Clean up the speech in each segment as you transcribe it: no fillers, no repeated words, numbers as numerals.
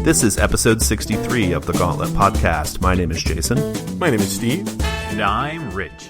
This is episode 63 of the Gauntlet Podcast. My name is Jason. My name is Steve. And I'm Rich.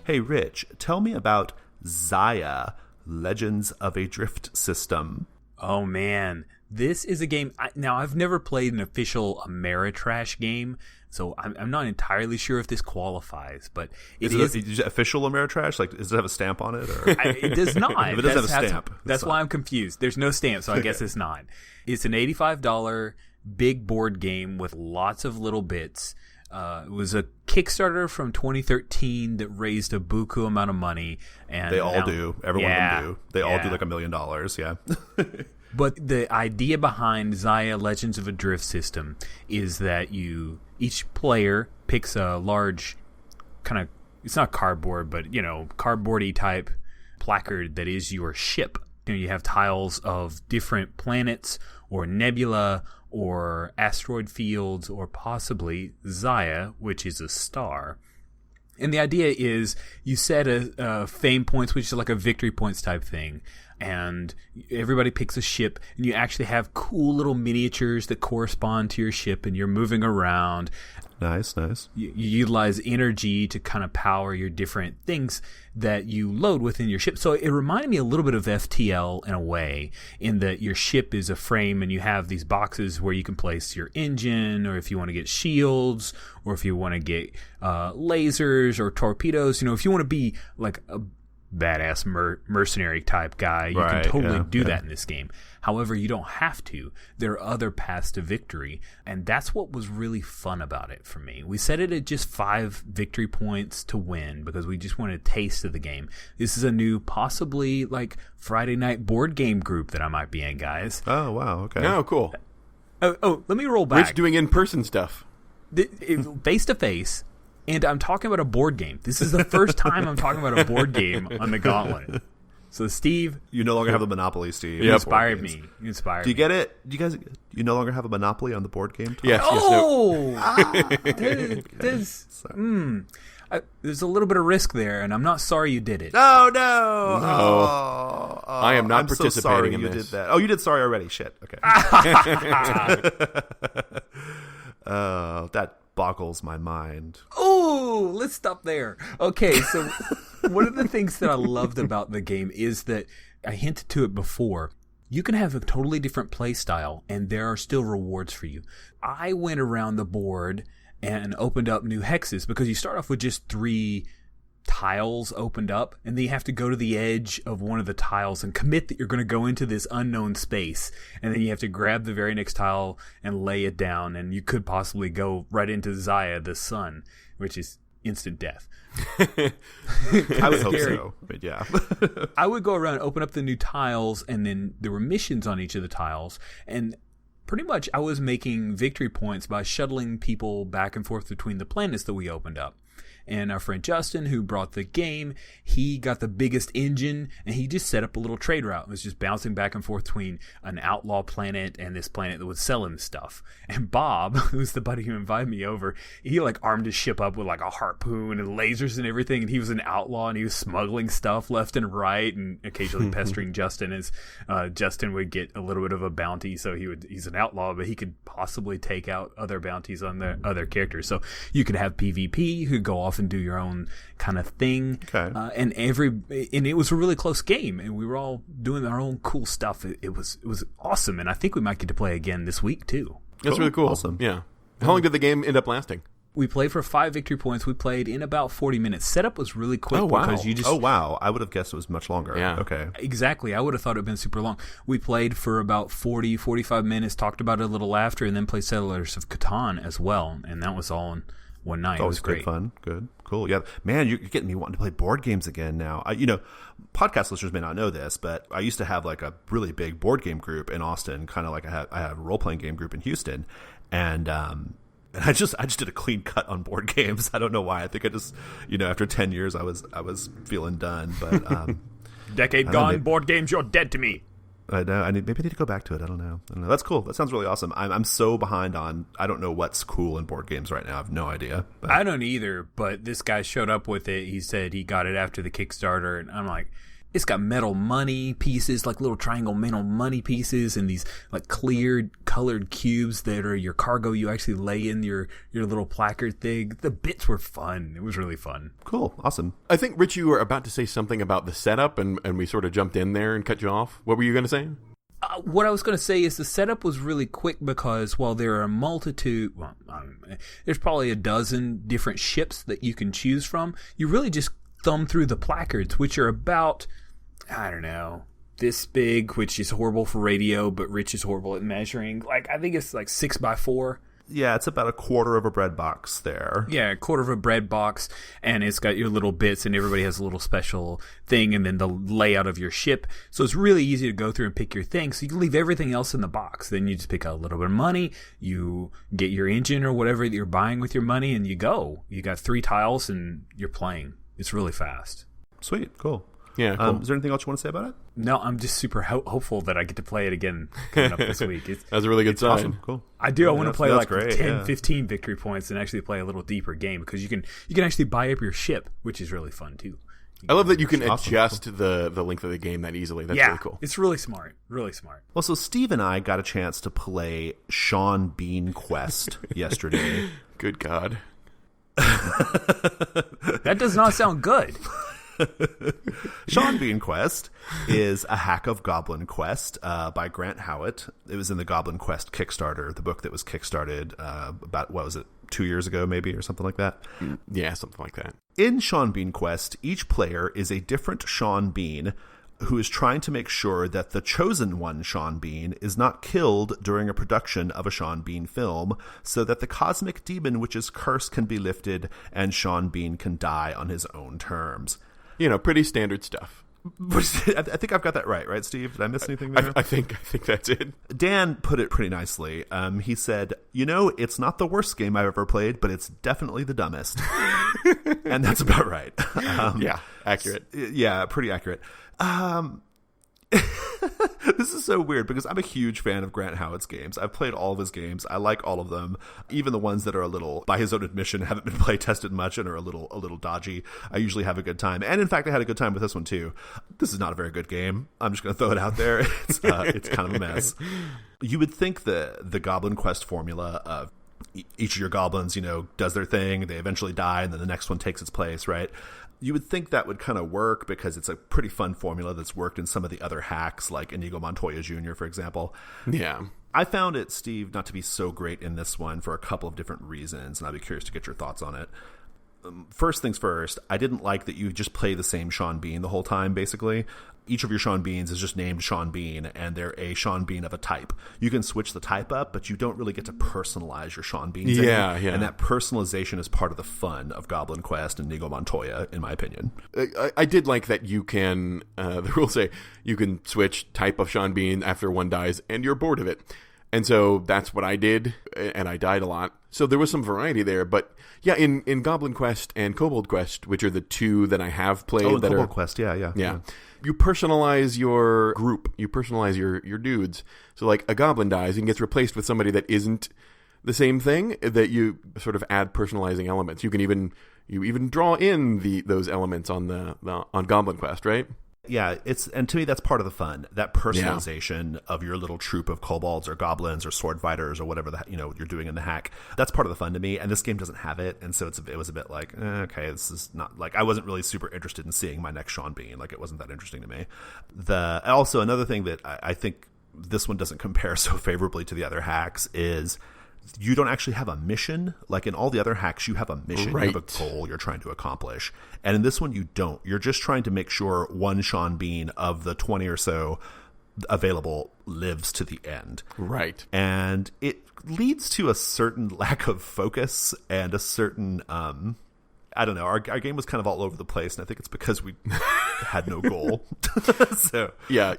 Hey, Rich, tell me about Xia, Legends of a Drift System. Oh, man. This is a game... Now, I've never played an official Ameritrash game, so I'm not entirely sure if this qualifies, but Is it official Ameritrash? Like, does it have a stamp on it? Or? It does not. If it doesn't have a stamp. That's why I'm confused. There's no stamp, so I guess it's not. It's an $85 big board game with lots of little bits. It was a Kickstarter from 2013 that raised a buku amount of money. And they all do. Every one of them do. They all do like $1 million, yeah. But the idea behind Xia Legends of a Drift System is that each player picks a large kind of, it's not cardboard, but, cardboardy type placard that is your ship. You have tiles of different planets or nebula or asteroid fields or possibly Xia, which is a star. And the idea is you set a fame points, which is like a victory points type thing. And everybody picks a ship, and you actually have cool little miniatures that correspond to your ship, and you're moving around. Nice. You utilize energy to kind of power your different things that you load within your ship. So it reminded me a little bit of FTL in a way, in that your ship is a frame and you have these boxes where you can place your engine, or if you want to get shields, or if you want to get lasers or torpedoes. If you want to be like a badass mercenary type guy, you can totally do that in this game. However, you don't have to. There are other paths to victory, and that's what was really fun about it for me. We set it at just 5 victory points to win because we just wanted a taste of the game. This is a new, possibly like Friday night board game group that I might be in, guys. Oh, wow, okay. Oh, cool. Oh, let me roll back. Rich doing in-person stuff. Face-to-face. And I'm talking about a board game. This is the first time I'm talking about a board game on the Gauntlet. So, Steve... You no longer have the monopoly, Steve. You inspired me. You get it? Do you guys... You no longer have a monopoly on the board game? Yes. There's a little bit of risk there, and I'm not sorry you did it. Oh, no! Oh, I am not participating so sorry in you this. did that. Oh, you did sorry already. Shit. Okay. That boggles my mind. Oh, let's stop there. Okay, so one of the things that I loved about the game is that I hinted to it before. You can have a totally different play style, and there are still rewards for you. I went around the board and opened up new hexes because you start off with just 3 tiles opened up, and then you have to go to the edge of one of the tiles and commit that you're going to go into this unknown space, and then you have to grab the very next tile and lay it down, and you could possibly go right into Xia, the sun, which is instant death. I would hope so, but yeah. I would go around and open up the new tiles, and then there were missions on each of the tiles, and pretty much I was making victory points by shuttling people back and forth between the planets that we opened up. And our friend Justin, who brought the game, he got the biggest engine, and he just set up a little trade route. It was just bouncing back and forth between an outlaw planet and this planet that would sell him stuff. And Bob, who's the buddy who invited me over, he armed his ship up with a harpoon and lasers and everything, and he was an outlaw, and he was smuggling stuff left and right, and occasionally pestering Justin as Justin would get a little bit of a bounty, so he's an outlaw, but he could possibly take out other bounties on the other characters. So you could have PvP, you could go off and do your own kind of thing. Okay. And it was a really close game, and we were all doing our own cool stuff. It was awesome, and I think we might get to play again this week too. That's really cool. Awesome. Yeah. How long did the game end up lasting? We played for 5 victory points. We played in about 40 minutes. Setup was really quick. Oh, wow. Because you just... Oh, wow. I would have guessed it was much longer. Yeah. Okay. Exactly. I would have thought it had been super long. We played for about 40, 45 minutes, talked about it a little after, and then played Settlers of Catan as well, and that was all in one night. It was great. Good fun. Good. Cool. Yeah. Man, you're getting me wanting to play board games again now. Podcast listeners may not know this, but I used to have a really big board game group in Austin, kind of like I have a role-playing game group in Houston, and I just did a clean cut on board games. I don't know why. I think I just, after 10 years, I was feeling done. But decade gone, board games, you're dead to me. I know. Maybe I need to go back to it. I don't know. That's cool. That sounds really awesome. I'm so behind on. I don't know what's cool in board games right now. I have no idea. But. I don't either. But this guy showed up with it. He said he got it after the Kickstarter, and I'm like, It's got metal money pieces, like little triangle metal money pieces, and these like clear colored cubes that are your cargo. You actually lay in your little placard thing. The bits were fun. It was really fun. Cool. Awesome. I think, Rich, you were about to say something about the setup, and we sort of jumped in there and cut you off. What were you going to say? What I was going to say is the setup was really quick because while there are a multitude, there's probably a dozen different ships that you can choose from, you really just thumb through the placards, which are about, I don't know, this big, which is horrible for radio, but Rich is horrible at measuring. Like, I think it's like 6x4. Yeah, it's about a quarter of a bread box there. Yeah, a quarter of a bread box, and it's got your little bits, and everybody has a little special thing, and then the layout of your ship. So it's really easy to go through and pick your thing. So you can leave everything else in the box. Then you just pick out a little bit of money, you get your engine or whatever that you're buying with your money, and you go. You got 3 tiles, and you're playing. It's really fast. Sweet, cool. Yeah, cool. Is there anything else you want to say about it? No, I'm just super hopeful that I get to play it again coming up this week. That's a really good sign. Awesome, cool. I do. I want to play like great, 10, 15 victory points and actually play a little deeper game because you can actually buy up your ship, which is really fun too. I love that you can adjust the length of the game that easily. That's really cool. It's really smart. Really smart. Well, so Steve and I got a chance to play Sean Bean Quest yesterday. Good God. That does not sound good. Sean Bean Quest is a hack of Goblin Quest by Grant Howitt. It was in the Goblin Quest Kickstarter, the book that was kickstarted about, 2 years ago maybe, or something like that? Yeah, something like that. In Sean Bean Quest, each player is a different Sean Bean who is trying to make sure that the chosen one, Sean Bean, is not killed during a production of a Sean Bean film, so that the cosmic demon witch's curse can be lifted and Sean Bean can die on his own terms. You know, pretty standard stuff. I think I've got that right, Steve? Did I miss anything there? I think that's it. Dan put it pretty nicely. He said, it's not the worst game I've ever played, but it's definitely the dumbest. And that's about right. Yeah, accurate. Yeah, pretty accurate. This is so weird because I'm a huge fan of Grant Howitt's games. I've played all of his games. I like all of them, even the ones that are a little, by his own admission, haven't been play tested much and are a little dodgy. I usually have a good time, and in fact, I had a good time with this one too. This is not a very good game. I'm just going to throw it out there. It's kind of a mess. You would think the Goblin Quest formula of each of your goblins, does their thing, they eventually die, and then the next one takes its place, right? You would think that would kind of work because it's a pretty fun formula that's worked in some of the other hacks, like Inigo Montoya Jr., for example. Yeah. I found it, Steve, not to be so great in this one for a couple of different reasons, and I'd be curious to get your thoughts on it. First things first, I didn't like that you just play the same Sean Bean the whole time, basically. Each of your Sean Beans is just named Sean Bean, and they're a Sean Bean of a type. You can switch the type up, but you don't really get to personalize your Sean Beans. Yeah. And that personalization is part of the fun of Goblin Quest and Inigo Montoya, in my opinion. I did like that you can, the rules say, you can switch type of Sean Bean after one dies, and you're bored of it. And so that's what I did, and I died a lot. So there was some variety there, but yeah, in Goblin Quest and Kobold Quest, which are the two that I have played. Oh, Kobold Quest, yeah. You personalize your group. You personalize your dudes. So like a goblin dies and gets replaced with somebody that isn't the same thing, that you sort of add personalizing elements. You can even draw in those elements on on Goblin Quest, right? Yeah, and to me that's part of the fun. That personalization of your little troop of kobolds or goblins or sword fighters or whatever you're doing in the hack. That's part of the fun to me, and this game doesn't have it, and so it was a bit like, okay, this is not like, I wasn't really super interested in seeing my next Sean Bean. Like, it wasn't that interesting to me. Also another thing that I think this one doesn't compare so favorably to the other hacks is you don't actually have a mission. Like in all the other hacks, you have a mission, right. You have a goal you're trying to accomplish. And in this one, you don't. You're just trying to make sure one Sean Bean of the 20 or so available lives to the end. Right. And it leads to a certain lack of focus and a certain, I don't know, our game was kind of all over the place, and I think it's because we had no goal. So yeah,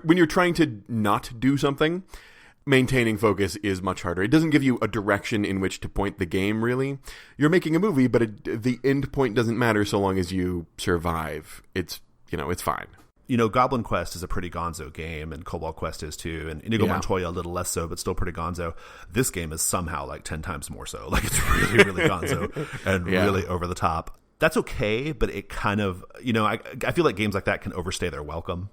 when you're trying to not do something, maintaining focus is much harder. It doesn't give you a direction in which to point the game, really. You're making a movie, but the end point doesn't matter so long as you survive. It's fine. Goblin Quest is a pretty gonzo game, and Kobold Quest is too, and Inigo Montoya a little less so, but still pretty gonzo. This game is somehow like 10 times more so. Like, it's really, really gonzo and really over the top. that's okay, but it kind of, I feel like games like that can overstay their welcome,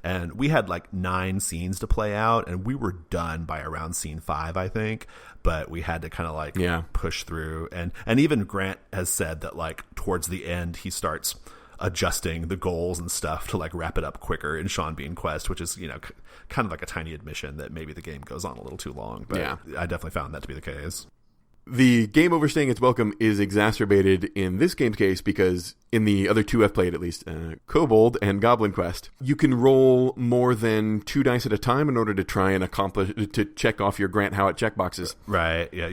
and we had like 9 scenes to play out, and we were done by around scene 5, I think, but we had to kind of like push through, and even Grant has said that like towards the end he starts adjusting the goals and stuff to like wrap it up quicker in Sean Bean Quest, which is, kind of like a tiny admission that maybe the game goes on a little too long, but I definitely found that to be the case. The game overstaying its welcome is exacerbated in this game's case because in the other 2 I've played, at least, Kobold and Goblin Quest, you can roll more than 2 dice at a time in order to try and to check off your Grant Howitt checkboxes. Right. Yeah.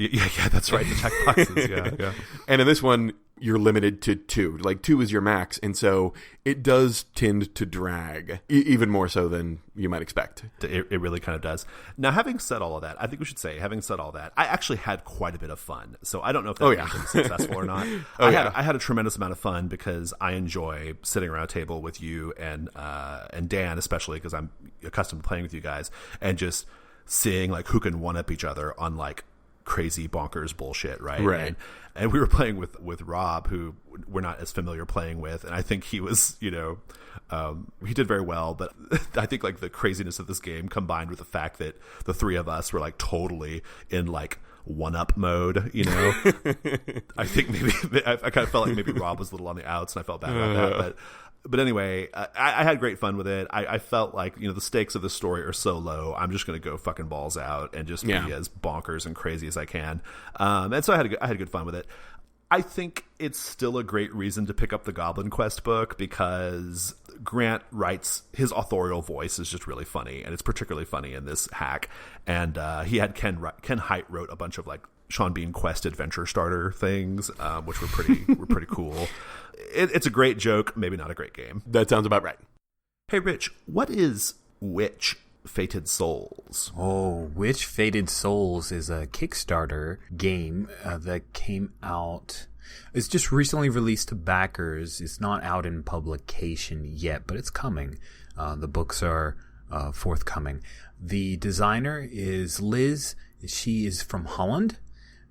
That's right. The checkboxes. Yeah. And in this one, you're limited to 2. Like 2 is your max, and so it does tend to drag, even more so than you might expect. It really kind of does. Now, having said all of that, I think we should say, having said all that, I actually had quite a bit of fun. So I don't know if that was successful or not. I had a tremendous amount of fun because I enjoy sitting around a table with you and Dan, especially because I'm accustomed to playing with you guys, and just seeing like who can one-up each other on like crazy bonkers bullshit, right? And we were playing with Rob, who we're not as familiar playing with, and I think he was, he did very well, but I think like the craziness of this game combined with the fact that the 3 of us were like totally in like one-up mode, I think maybe I kind of felt like maybe Rob was a little on the outs, and I felt bad about that, but anyway, I had great fun with it. I felt like, the stakes of the story are so low. I'm just going to go fucking balls out and just be as bonkers and crazy as I can. And so I had good fun with it. I think it's still a great reason to pick up the Goblin Quest book because Grant writes, his authorial voice is just really funny, and it's particularly funny in this hack. And he had Ken Hite wrote a bunch of like Sean Bean Quest adventure starter things, which were pretty cool. It's a great joke, maybe not a great game. That sounds about right. Hey, Rich, what is Witch Fated Souls? Oh, Witch Fated Souls is a Kickstarter game that came out. It's just recently released to backers. It's not out in publication yet, but it's coming. The books are forthcoming. The designer is Liz. She is from Holland.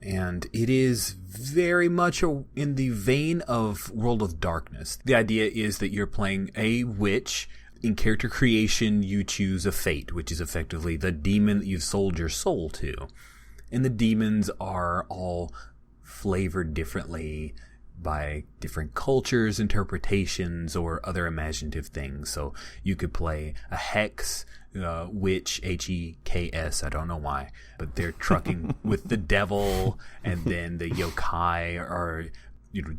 And it is very much in the vein of World of Darkness. The idea is that you're playing a witch. In character creation, you choose a fate, which is effectively the demon that you've sold your soul to. And the demons are all flavored differently by different cultures, interpretations, or other imaginative things. So you could play a hex, witch, Heks, I don't know why, but they're trucking with the devil, and then the yokai are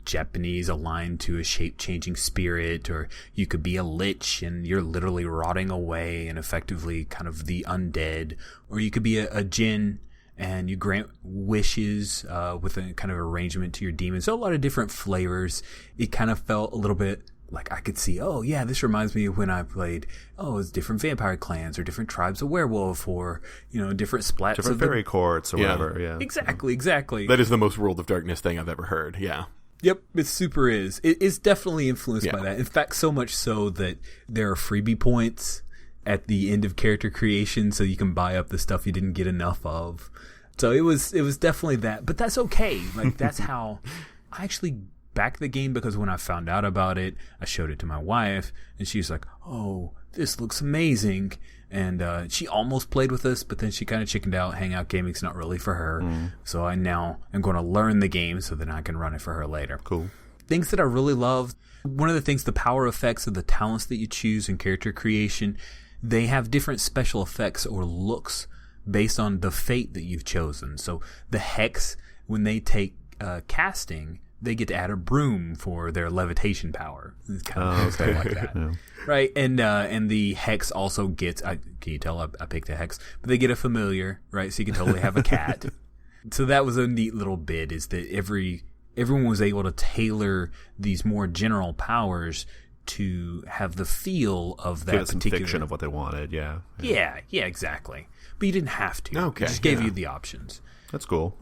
Japanese aligned to a shape-changing spirit, or you could be a lich and you're literally rotting away and effectively kind of the undead, or you could be a djinn and you grant wishes with a kind of arrangement to your demons. So a lot of different flavors. It kind of felt a little bit like I could see, oh yeah, this reminds me of when I played, it's different vampire clans or different tribes of werewolf, or different splats, different fairy courts or whatever. Yeah, exactly. That is the most World of Darkness thing I've ever heard. Yeah. Yep, it super is. It's definitely influenced by that. In fact, so much so that there are freebie points at the end of character creation, so you can buy up the stuff you didn't get enough of. So it was definitely that, but that's okay. Like that's how I actually backed the game, because when I found out about it, I showed it to my wife, and she's like, "Oh, this looks amazing." And she almost played with us, but then she kind of chickened out. Hangout gaming's not really for her. So I now am going to learn the game so that I can run it for her later. Cool. Things that I really love. One of the things, the power effects of the talents that you choose in character creation, they have different special effects or looks based on the fate that you've chosen. So the Hex, when they take casting, they get to add a broom for their levitation power. It's kind of stuff like that. Yeah. Right, and the Hex also gets, can you tell I picked a Hex, but they get a familiar, right, so you can totally have a cat. So that was a neat little bit, is that everyone was able to tailor these more general powers to have the feel of that particular... particular... fiction of what they wanted, yeah. Yeah, exactly. But you didn't have to. Okay. It just gave you the options. That's cool.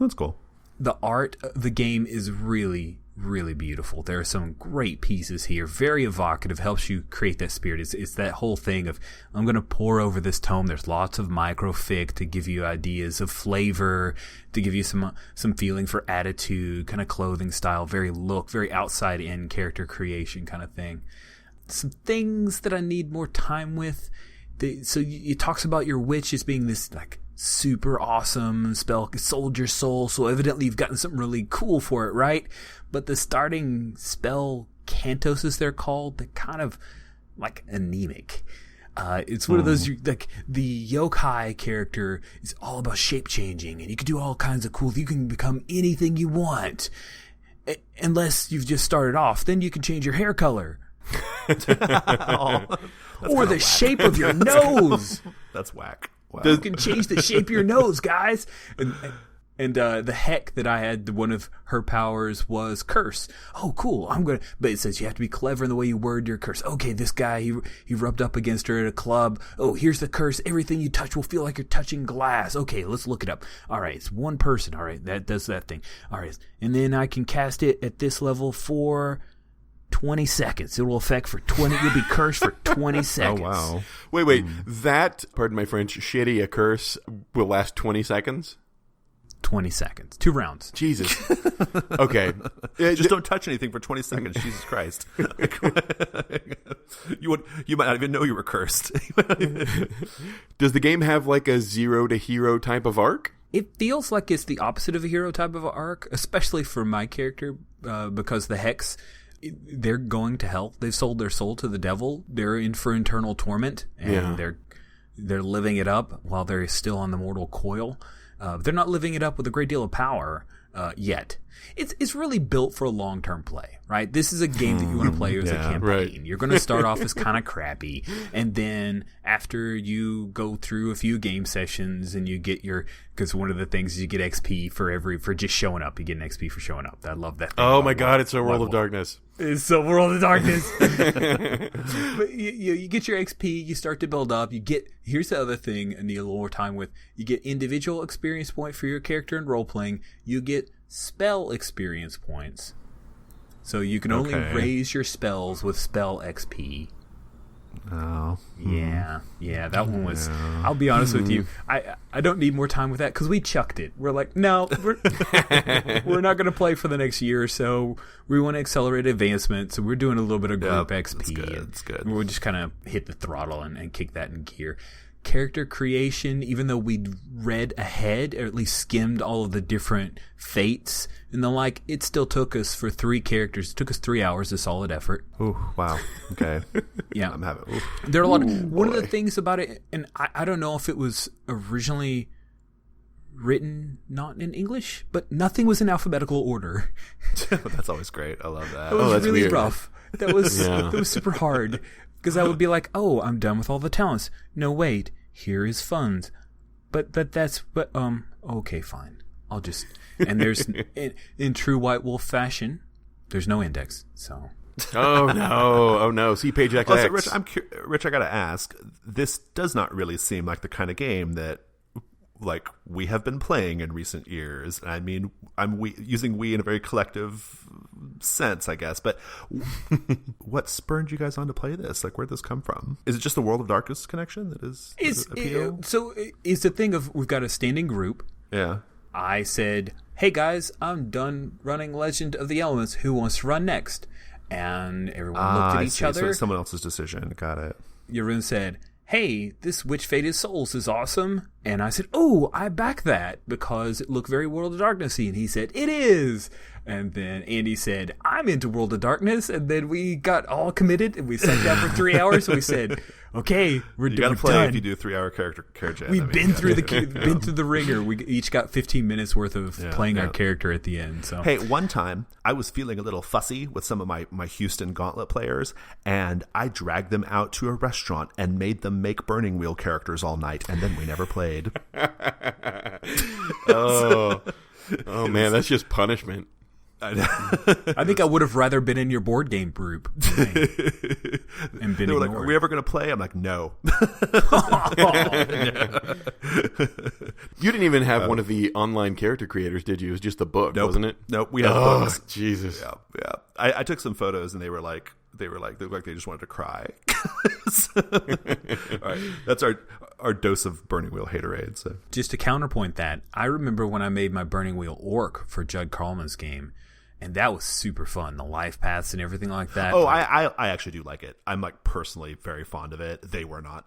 The art of the game is really, really beautiful. There are some great pieces here, very evocative, helps you create that spirit. It's that whole thing of, I'm going to pour over this tome. There's lots of microfic to give you ideas of flavor, to give you some feeling for attitude, kind of clothing style, very outside in character creation kind of thing. Some things that I need more time with. So it talks about your witch as being this like super awesome spell, sold your soul, so evidently you've gotten something really cool for it, right? But the starting spell cantos, as they're called, they're kind of like anemic. It's one of those, like, the yokai character is all about shape changing, and you can do all kinds of cool, you can become anything you want, unless you've just started off. Then you can change your hair color. Or the shape of your nose. That's whack. Wow. You can change the shape of your nose, guys. And the heck that I had, one of her powers was curse. Oh, cool. But it says you have to be clever in the way you word your curse. Okay, this guy, he rubbed up against her at a club. Oh, here's the curse. Everything you touch will feel like you're touching glass. Okay, let's look it up. All right, it's one person. All right, that does that thing. All right, and then I can cast it at this level for 20 seconds. It will affect for 20. You'll be cursed for 20 seconds. Oh, wow. Wait. That, pardon my French, shitty a curse will last 20 seconds? 20 seconds. 2 rounds. Jesus. Okay. Just don't touch anything for 20 seconds. Jesus Christ. You might not even know you were cursed. Does the game have like a zero to hero type of arc? It feels like it's the opposite of a hero type of arc, especially for my character, because the Hex, they're going to hell. They've sold their soul to the devil. They're in for eternal torment, and they're living it up while they're still on the mortal coil. They're not living it up with a great deal of power yet. It's really built for a long-term play, right? This is a game that you want to play as a campaign. Right. You're going to start off as kind of crappy, and then after you go through a few game sessions and you get because one of the things is you get XP for just showing up. You get an XP for showing up. I love that thing. Oh my God, it's a World of Darkness. It's a World of Darkness. But you get your XP, you start to build up. Here's the other thing I need a little more time with. You get individual experience point for your character in role-playing. You get spell experience points. So you can only raise your spells with spell XP. Oh. Yeah, that one was... I'll be honest with you. I don't need more time with that because we chucked it. We're like, no, we're not going to play for the next year or so. We want to accelerate advancement, so we're doing a little bit of group XP. It's good. We'll just kind of hit the throttle and kick that in gear. Character creation, even though we'd read ahead, or at least skimmed all of the different fates and the like, it still took us for 3 characters. It took us 3 hours of solid effort. Ooh, wow. Okay. Yeah. I'm having... Ooh. There are a lot of... One of the things about it, and I don't know if it was originally written not in English, but nothing was in alphabetical order. That's always great. I love that. It was that's really weird. rough. That was super hard. Because I would be like, oh, I'm done with all the talents. No, wait, here is funds. But okay, fine. I'll just... And there's, in true White Wolf fashion, there's no index, so... Oh no! See page XX. Also, Rich, I gotta ask. This does not really seem like the kind of game that, like, we have been playing in recent years. I mean, I'm using we in a very collective sense, I guess. But what spurred you guys on to play this? Like, where'd this come from? Is it just the World of Darkness connection that is appeal? So it's the thing of we've got a standing group. Yeah. I said, hey guys, I'm done running Legend of the Elements. Who wants to run next? And everyone looked at each other. So it's someone else's decision. Got it. Jeroen said, hey, this Witch Fated Souls is awesome. And I said, oh, I back that because it looked very World of Darkness-y. And he said, it is. And then Andy said, I'm into World of Darkness. And then we got all committed and we sat down for 3 hours. And we said, okay, we're done. You got to play if you do a 3-hour character gen. We've been through the ringer. We each got 15 minutes worth of playing our character at the end. So hey, one time I was feeling a little fussy with some of my Houston Gauntlet players, and I dragged them out to a restaurant and made them make Burning Wheel characters all night, and then we never played. Oh man, that's just punishment. I think I would have rather been in your board game group and been They were ignored. like, "Are we ever going to play?" I'm like, "No." You didn't even have one of the online character creators, did you? It was just the book, Nope. wasn't it? Nope. We had books. Jesus. Yeah. I took some photos, and they looked like they just wanted to cry. So, all right, that's our dose of Burning Wheel haterade. So Just to counterpoint that, I remember when I made my Burning Wheel orc for Judd Carlman's game, and that was super fun. The life paths and everything like that. Oh, I actually do like it. I'm like personally very fond of it. They were not.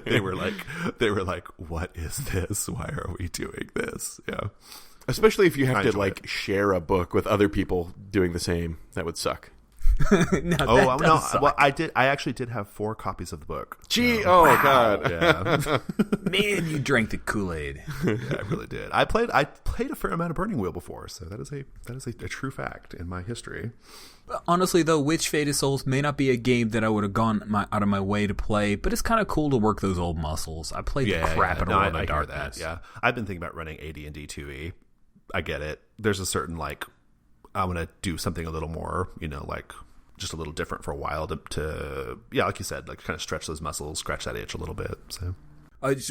they were like, "What is this? Why are we doing this?" Yeah. Especially if you have to enjoy like share a book with other people doing the same. That would suck. No, Oh that no! does suck. Well, I actually did have 4 copies of the book. Gee, God. Yeah, Man, you drank the Kool-Aid. yeah, I really did. I played a fair amount of Burning Wheel before, so that is a true fact in my history. Honestly, though, Witch Fate of Souls may not be a game that I would have gone out of my way to play, but it's kind of cool to work those old muscles. I played the crap out of World I of hear Darkness. that. Yeah, I've been thinking about running AD&D 2E. I get it. There's a certain I want to do something a little more, like just a little different for a while to like you said, like kind of stretch those muscles, scratch that itch a little bit. So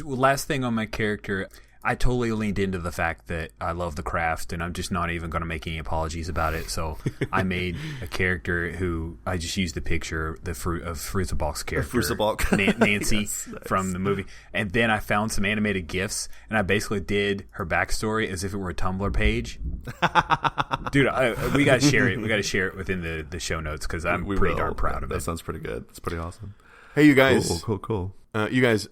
Last thing on my character, I totally leaned into the fact that I love the craft, and I'm just not even going to make any apologies about it. So I made a character who I just used the picture, the Fruzabalk's character, Fruzabalk. Nancy Yes, nice. from the movie, and then I found some animated GIFs, and I basically did her backstory as if it were a Tumblr page. Dude, we got to share it. We got to share it within the show notes because I'm pretty darn proud of it. That sounds pretty good. It's pretty awesome. Hey, you guys. Cool. You guys,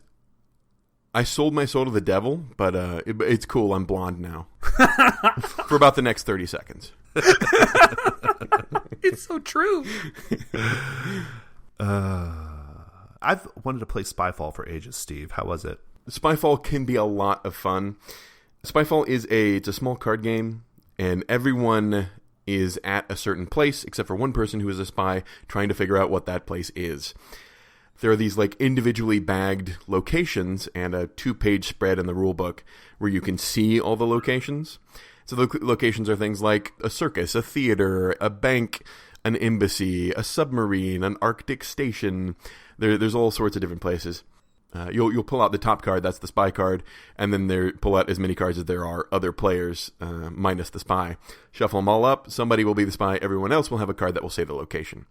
I sold my soul to the devil, but it's cool. I'm blonde now. For about the next 30 seconds. It's so true. I've wanted to play Spyfall for ages, Steve. How was it? Spyfall can be a lot of fun. Spyfall it's a small card game, and everyone is at a certain place, except for one person who is a spy trying to figure out what that place is. There are these individually bagged locations and a 2-page spread in the rule book where you can see all the locations. So the locations are things like a circus, a theater, a bank, an embassy, a submarine, an Arctic station. There's all sorts of different places. You'll pull out the top card, that's the spy card, and then pull out as many cards as there are other players, minus the spy. Shuffle them all up, somebody will be the spy, everyone else will have a card that will say the location.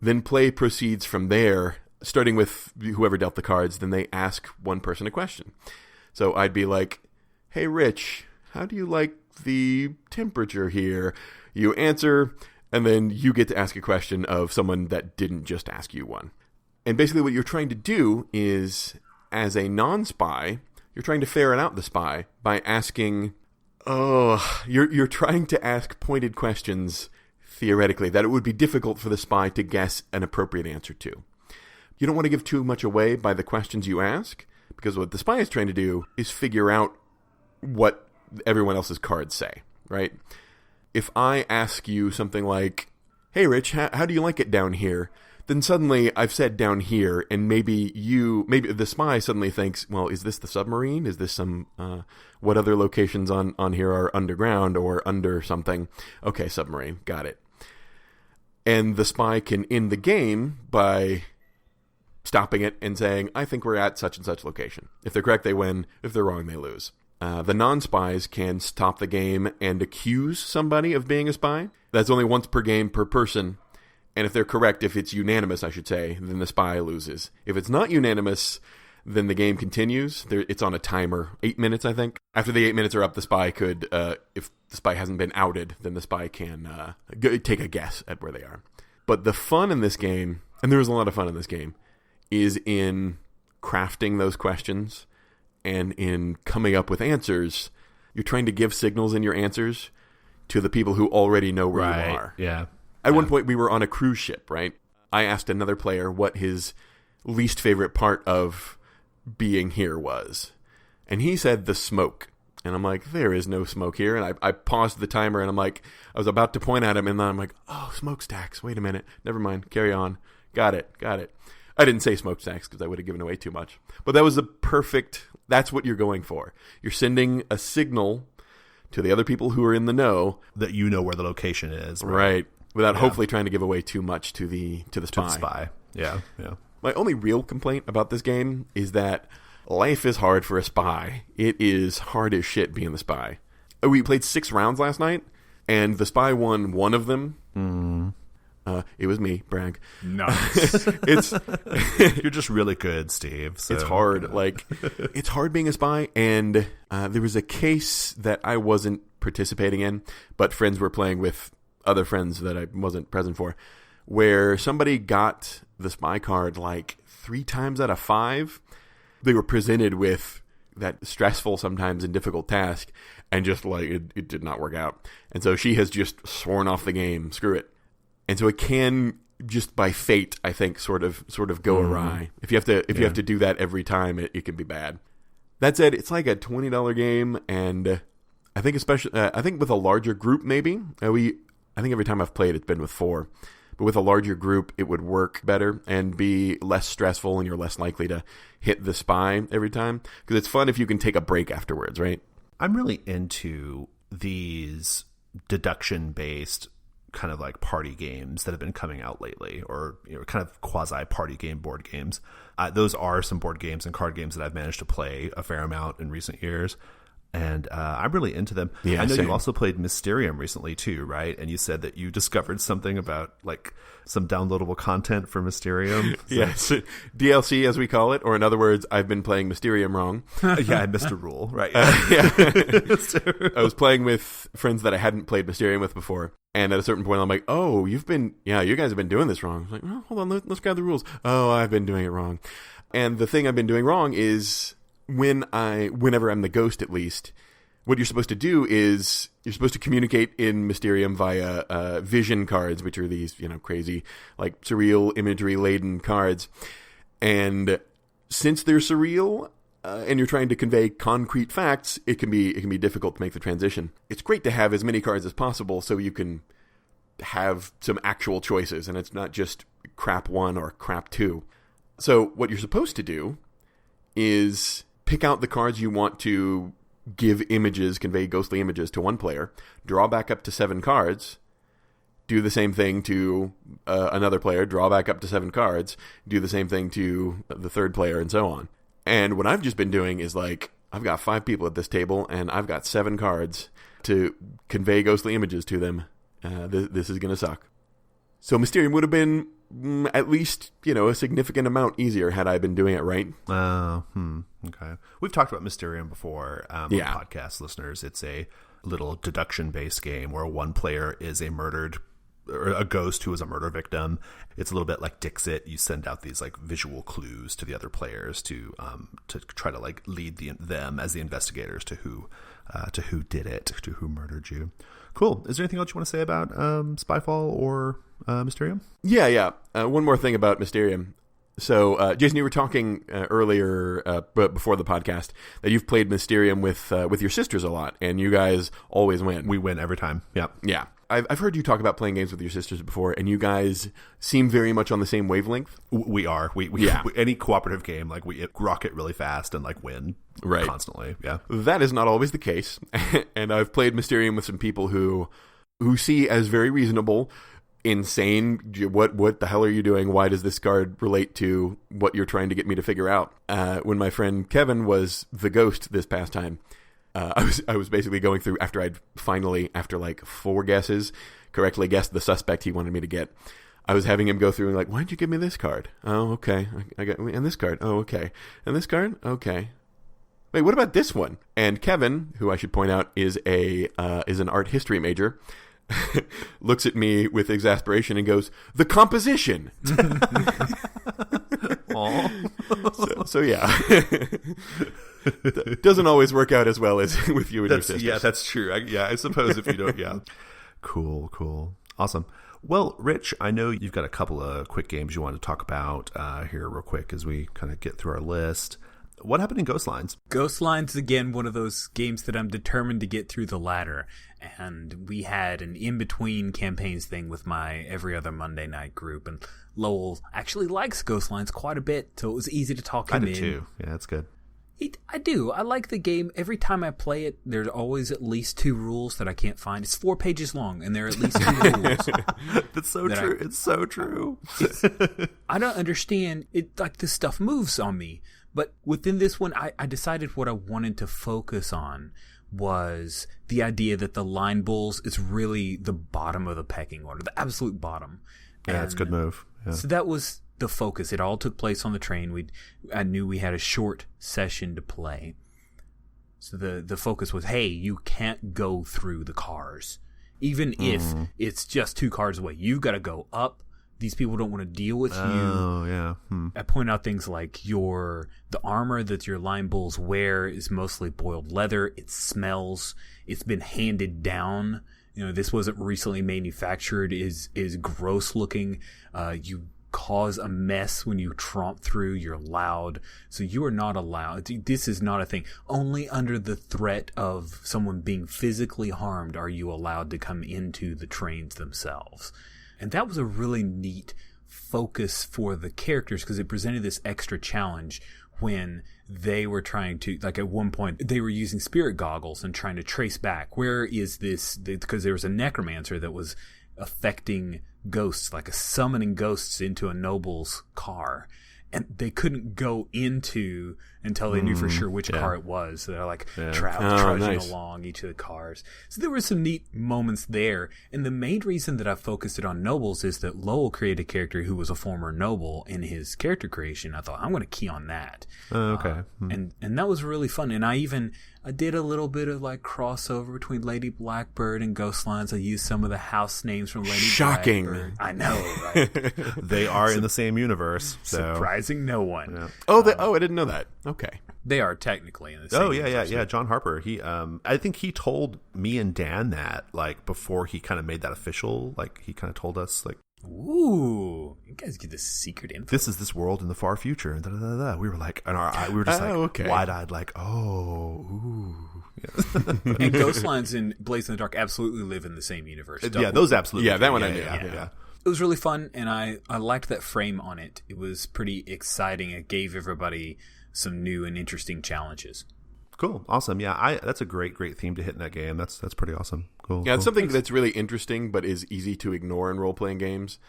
Then play proceeds from there, starting with whoever dealt the cards, then they ask one person a question. So I'd be like, "Hey Rich, how do you like the temperature here?" You answer, and then you get to ask a question of someone that didn't just ask you one. And basically what you're trying to do is, as a non-spy, you're trying to ferret out the spy by asking, you're trying to ask pointed questions, theoretically, that it would be difficult for the spy to guess an appropriate answer to. You don't want to give too much away by the questions you ask, because what the spy is trying to do is figure out what everyone else's cards say, right? If I ask you something like, "Hey Rich, how do you like it down here?" Then suddenly I've said down here, and maybe the spy suddenly thinks, well, is this the submarine? Is this some, what other locations on here are underground or under something? Okay, submarine, got it. And the spy can end the game by stopping it and saying, "I think we're at such and such location." If they're correct, they win. If they're wrong, they lose. The non-spies can stop the game and accuse somebody of being a spy. That's only once per game per person. And if they're correct, if it's unanimous, I should say, then the spy loses. If it's not unanimous, then the game continues. It's on a timer, 8 minutes, I think. After the 8 minutes are up, the spy could, if the spy hasn't been outed, then the spy can take a guess at where they are. But the fun in this game, and there's a lot of fun in this game, is in crafting those questions and in coming up with answers. You're trying to give signals in your answers to the people who already know where you are. Yeah. At one point, we were on a cruise ship, right? I asked another player what his least favorite part of being here was. And he said the smoke. And I'm like, there is no smoke here. And I paused the timer, and I'm like, I was about to point at him, and then I'm like, oh, smokestacks. Wait a minute. Never mind. Carry on. Got it. I didn't say smokestacks because I would have given away too much. But that was that's what you're going for. You're sending a signal to the other people who are in the know. That you know where the location is. Right. Without hopefully trying to give away too much to the spy. To the spy. Yeah, yeah. My only real complaint about this game is that life is hard for a spy. It is hard as shit being the spy. We played 6 rounds last night, and the spy won one of them. It was me, brag. Nice. You're just really good, Steve. So, it's hard. Like, it's hard being a spy, and there was a case that I wasn't participating in, but friends were playing with other friends that I wasn't present for, where somebody got the spy card like 3 times out of 5. They were presented with that stressful, sometimes and difficult task, and just like it did not work out. And so she has just sworn off the game. Screw it. And so it can just by fate, I think, sort of go awry. If you have to do that every time, it can be bad. That said, it's like a $20 game, and I think especially I think with a larger group, maybe I think every time I've played, it's been with 4. But with a larger group, it would work better and be less stressful, and you're less likely to hit the spy every time. Because it's fun if you can take a break afterwards, right? I'm really into these deduction-based kind of like party games that have been coming out lately, or kind of quasi-party game board games. Those are some board games and card games that I've managed to play a fair amount in recent years. And I'm really into them. Yeah, I know same. you also played Mysterium recently too, right? And you said that you discovered something about like some downloadable content for Mysterium. So. Yes, DLC as we call it, or in other words, I've been playing Mysterium wrong. Yeah, I missed a rule, right? I was playing with friends that I hadn't played Mysterium with before, and at a certain point, I'm like, "Oh, you guys have been doing this wrong." I was like, "Oh, hold on, let's grab the rules." Oh, I've been doing it wrong, and the thing I've been doing wrong is. Whenever I'm the ghost, at least, what you're supposed to do is you're supposed to communicate in Mysterium via vision cards, which are these, crazy, like surreal imagery laden cards. And since they're surreal and you're trying to convey concrete facts, it can be difficult to make the transition. It's great to have as many cards as possible so you can have some actual choices, and it's not just crap 1 or crap 2. So what you're supposed to do is pick out the cards you want to convey ghostly images to one player, draw back up to 7 cards, do the same thing to another player, draw back up to 7 cards, do the same thing to the third player, and so on. And what I've just been doing is like, I've got 5 people at this table, and I've got 7 cards to convey ghostly images to them. This is going to suck. So Mysterium would have been at least, a significant amount easier had I been doing it right. Okay. We've talked about Mysterium before on podcast listeners. It's a little deduction-based game where one player is a ghost who is a murder victim. It's a little bit like Dixit. You send out these like visual clues to the other players to try to like lead them as the investigators to who did it, to who murdered you. Cool. Is there anything else you want to say about Spyfall or Mysterium? Yeah. One more thing about Mysterium. So, Jason, you were talking earlier, but before the podcast, that you've played Mysterium with your sisters a lot, and you guys always win. We win every time. Yep. Yeah. I've heard you talk about playing games with your sisters before, and you guys seem very much on the same wavelength. We are. We any cooperative game, like we rocket really fast and like win constantly. Yeah. That is not always the case, and I've played Mysterium with some people who see as very reasonable, insane. What the hell are you doing? Why does this card relate to what you're trying to get me to figure out? When my friend Kevin was the ghost this past time. I was basically going through after I'd finally, after like 4 guesses, correctly guessed the suspect he wanted me to get. I was having him go through and like, why'd you give me this card? Oh, okay. I got and this card. Oh, okay. And this card. Okay. Wait, what about this one? And Kevin, who I should point out is an art history major, looks at me with exasperation and goes, "The composition." So yeah. Doesn't always work out as well as with you and your sisters. Yeah, that's true. I suppose if you don't, yeah. Cool. Awesome. Well, Rich, I know you've got a couple of quick games you want to talk about here real quick as we kind of get through our list. What happened in Ghost Lines? Ghost Lines, again, one of those games that I'm determined to get through the ladder. And we had an in-between campaigns thing with my every other Monday night group. And Lowell actually likes Ghost Lines quite a bit, so it was easy to talk him in. I did too. Yeah, that's good. I do. I like the game. Every time I play it, there's always at least 2 rules that I can't find. It's 4 pages long, and there are at least 2 rules. That's so true. It's so true. I don't understand. It like this stuff moves on me. But within this one, I decided what I wanted to focus on was the idea that the line bulls is really the bottom of the pecking order, the absolute bottom. Yeah, it's a good move. Yeah. So that was the focus. It all took place on the train. I knew we had a short session to play. So the focus was, hey, you can't go through the cars. Even if it's just 2 cars away. You've got to go up. These people don't want to deal with you. Oh, yeah. I point out things like the armor that your line bulls wear is mostly boiled leather. It smells. It's been handed down. You know, this wasn't recently manufactured. Is gross looking. You cause a mess when you tromp through. You're loud. So you are not allowed. This is not a thing. Only under the threat of someone being physically harmed are you allowed to come into the trains themselves. And that was a really neat focus for the characters because it presented this extra challenge when they were trying to, like at one point, they were using spirit goggles and trying to trace back. Where is this? Because there was a necromancer that was affecting ghosts, like summoning ghosts into a noble's car. And they couldn't go into until they knew for sure which car it was. So they're like trudging along each of the cars. So there were some neat moments there. And the main reason that I focused it on nobles is that Lowell created a character who was a former noble in his character creation. I thought, I'm going to key on that. Okay. And that was really fun. And I did a little bit of like crossover between Lady Blackbird and Ghostlines. I used some of the house names from Lady Blackbird. I know, right? They are in the same universe. So. Surprising no one. Yeah. I didn't know that. Okay. They are technically in the same universe. Yeah. John Harper. He, I think he told me and Dan that like before he kind of made that official. Like he kind of told us like, ooh, you guys get this secret info. This is this world in the far future. And we were like, we were just wide-eyed, like, oh, ooh. Yeah. And Ghostlines and Blaze in the Dark absolutely live in the same universe. Yeah, those absolutely. Yeah, that one I knew. Yeah. It was really fun, and I liked that frame on it. It was pretty exciting. It gave everybody some new and interesting challenges. Cool. Awesome. Yeah, that's a great theme to hit in that game. That's pretty awesome. Cool. Yeah, it's something that's really interesting but is easy to ignore in role-playing games.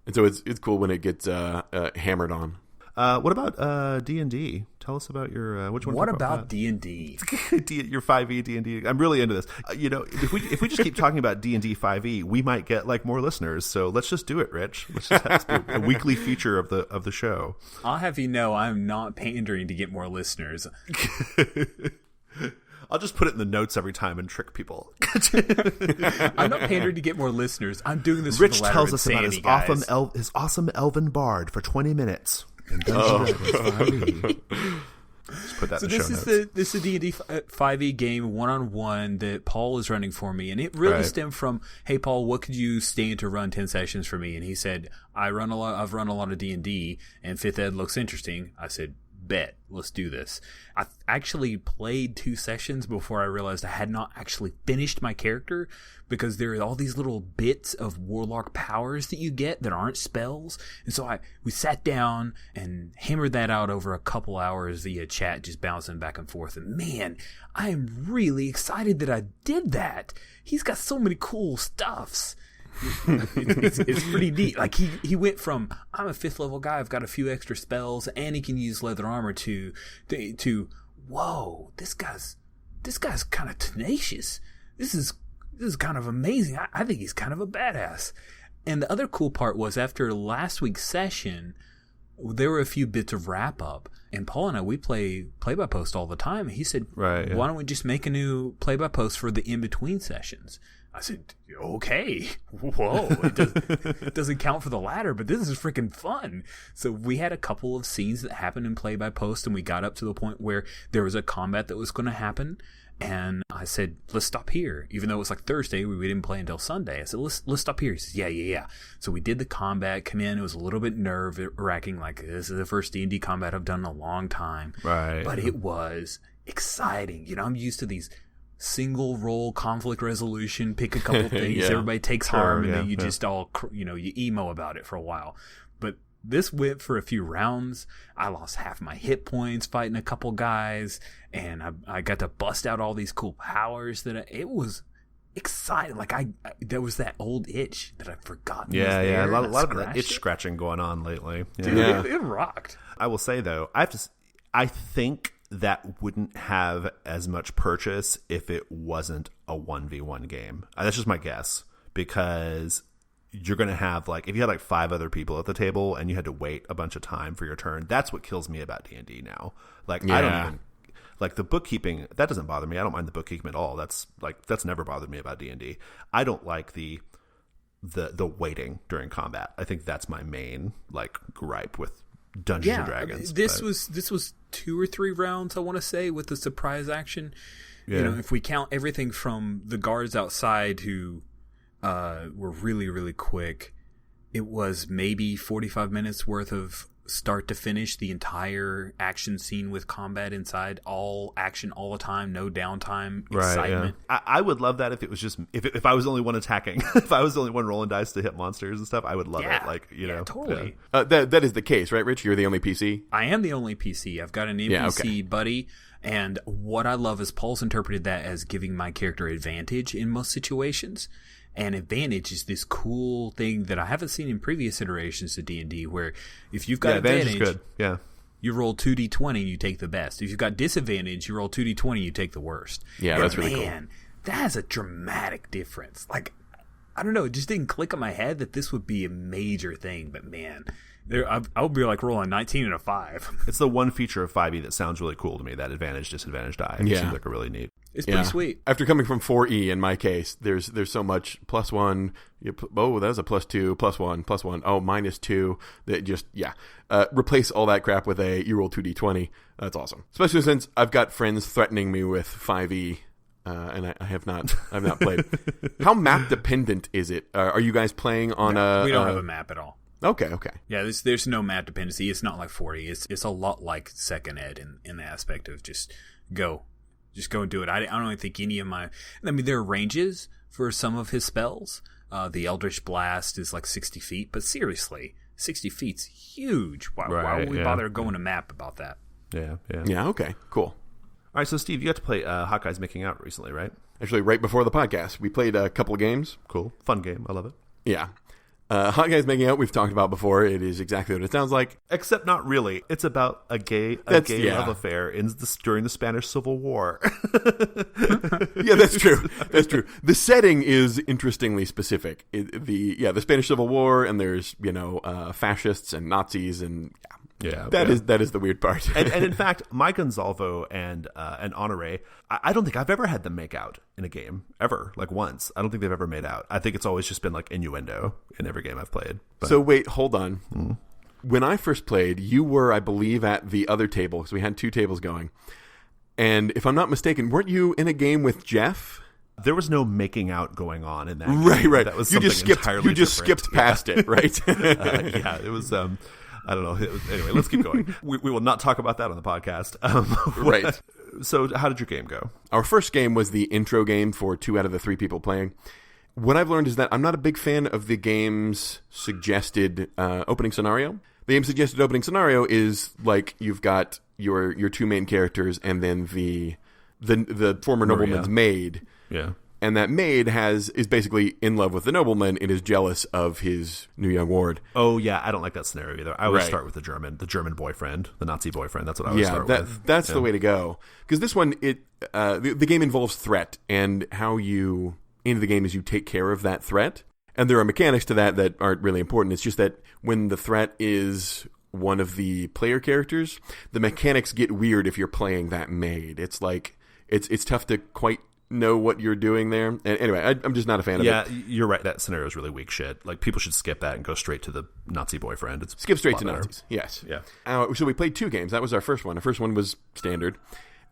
And so it's cool when it gets hammered on. What about D&D? Tell us about your which one? What about D&D? Your 5e D&D. I'm really into this. If we just keep talking about D&D 5e, we might get like more listeners. So let's just do it, Rich. Let's just have this be a weekly feature of the show. I'll have you know, I'm not pandering to get more listeners. I'll just put it in the notes every time and trick people. I'm not pandering to get more listeners. I'm doing this Rich for the ladder tells of us about insanity, his awesome elven bard for 20 minutes. And then just put that in the show notes. This is a D&D 5e game, one-on-one, that Paul is running for me. And it really stemmed from, hey, Paul, what could you stand to run 10 sessions for me? And he said, I've run a lot of D&D, and 5th Ed looks interesting. I said, bet, let's do this. I actually played 2 sessions before I realized I had not actually finished my character, because there are all these little bits of warlock powers that you get that aren't spells. And so we sat down and hammered that out over a couple hours via chat, just bouncing back and forth. And man, I am really excited that I did that. He's got so many cool stuffs. It's pretty neat. Like he went from, I'm a 5th level guy, I've got a few extra spells, and he can use leather armor to whoa, this guy's kind of tenacious. This is kind of amazing. I think he's kind of a badass. And the other cool part was, after last week's session, there were a few bits of wrap up, and Paul and I, we play by post all the time. He said, why don't we just make a new play by post for the in between sessions? I said, okay, whoa, it doesn't count for the ladder, but this is freaking fun. So we had a couple of scenes that happened in play by post, and we got up to the point where there was a combat that was going to happen. And I said, let's stop here. Even though it was like Thursday, we didn't play until Sunday. I said, let's stop here. He says, yeah. So we did the combat, come in. It was a little bit nerve-wracking. Like, this is the first D&D combat I've done in a long time. Right. But it was exciting. You know, I'm used to these single roll conflict resolution, pick a couple things, everybody takes harm, and then you just all, you emo about it for a while. But this went for a few rounds. I lost half my hit points fighting a couple guys, and I got to bust out all these cool powers it was exciting. Like there was that old itch that I'd forgotten. Yeah. A lot of that itch scratching going on lately. Yeah. Dude, it rocked. I will say though, I think that wouldn't have as much purchase if it wasn't a 1v1 game. That's just my guess, because you're going to have, like, if you had like 5 other people at the table and you had to wait a bunch of time for your turn, that's what kills me about D&D now. Like, I don't even, like, the bookkeeping, that doesn't bother me. I don't mind the bookkeeping at all. That's never bothered me about D&D. I don't like the waiting during combat. I think that's my main, like, gripe with Dungeons and Dragons. This was 2 or 3 rounds, I want to say, with the surprise action. Yeah. You know, if we count everything from the guards outside who were really, really quick, it was maybe 45 minutes worth of start to finish, the entire action scene with combat inside, all action all the time, no downtime, excitement. Yeah. I would love that if it was just if I was the only one attacking, if I was the only one rolling dice to hit monsters and stuff. I would love it. Like, you know, totally. Yeah. That is the case, right, Rich? You're the only PC. I am the only PC. I've got an NPC buddy, and what I love is Paul's interpreted that as giving my character advantage in most situations. And advantage is this cool thing that I haven't seen in previous iterations of D&D, where if you've got advantage, is good. Yeah, you roll 2d20, you take the best. If you've got disadvantage, you roll 2d20, you take the worst. Yeah, that's really cool. Man, that has a dramatic difference. Like, I don't know, it just didn't click in my head that this would be a major thing, but man, I would be like rolling 19 and a 5. It's the one feature of 5e that sounds really cool to me, that advantage, disadvantage die. It seems like a really neat. It's pretty sweet. After coming from 4e in my case, there's so much +1. Oh, that was a +2, +1, +1. Oh, -2. That just replace all that crap with you roll 2d20. That's awesome. Especially since I've got friends threatening me with 5e. And I have not played. How map dependent is it? Are you guys playing on we don't have a map at all. Okay. Yeah, there's no map dependency. It's not like 40. It's a lot like second ed in the aspect of just go and do it. I don't even think any of my... I mean, there are ranges for some of his spells. The Eldritch Blast is like 60 feet, but seriously, 60 feet's huge. Why would we bother going to map about that? Yeah, okay, cool. All right, so Steve, you got to play Hot Guys Making Out recently, right? Actually, right before the podcast, we played a couple of games. Cool. Fun game. I love it. Yeah. Hot Guys Making Out, we've talked about before. It is exactly what it sounds like. Except not really. It's about a gay love affair during the Spanish Civil War. Yeah, that's true. That's true. The setting is interestingly specific. The Spanish Civil War, and there's, fascists and Nazis, and that is the weird part. and in fact, my Gonzalvo and Honore, I don't think I've ever had them make out in a game ever, like once. I don't think they've ever made out. I think it's always just been like innuendo in every game I've played. But. So wait, hold on. When I first played, you were, I believe, at the other table, because we had 2 tables going. And if I'm not mistaken, weren't you in a game with Jeff? There was no making out going on in that game. Right. That was you just skipped past it, right? It was... I don't know. Anyway, let's keep going. We will not talk about that on the podcast. Right. So how did your game go? Our first game was the intro game for 2 out of the 3 people playing. What I've learned is that I'm not a big fan of the game's suggested opening scenario. The game's suggested opening scenario is like you've got your 2 main characters and then the former nobleman's maid. Yeah. And that maid is basically in love with the nobleman and is jealous of his new young ward. Oh, yeah. I don't like that scenario either. I always start with the German boyfriend, the Nazi boyfriend. That's what I always start with. That's the way to go. Because this one, the game involves threat, and how you end the game is you take care of that threat. And there are mechanics to that aren't really important. It's just that when the threat is one of the player characters, the mechanics get weird if you're playing that maid. It's like, it's tough to quite know what you're doing there. And anyway, I'm just not a fan of it. Yeah, you're right. That scenario is really weak shit. Like, people should skip that and go straight to the Nazi boyfriend. Skip straight to Nazis. Yes. Yeah. So we played 2 games. That was our first one. Our first one was standard.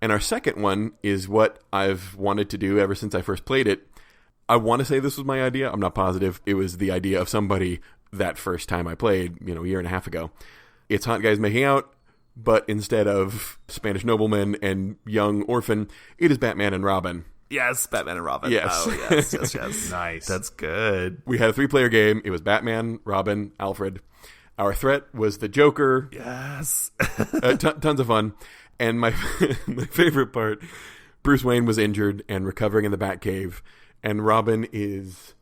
And our second one is what I've wanted to do ever since I first played it. I want to say this was my idea. I'm not positive. It was the idea of somebody that first time I played, a year and a half ago. It's Hot Guys Making Out, but instead of Spanish nobleman and young orphan, it is Batman and Robin. Yes, Batman and Robin. Yes. Oh, yes. Nice. That's good. We had a 3-player game. It was Batman, Robin, Alfred. Our threat was the Joker. Yes. Tons of fun. And my my favorite part, Bruce Wayne was injured and recovering in the Batcave, and Robin is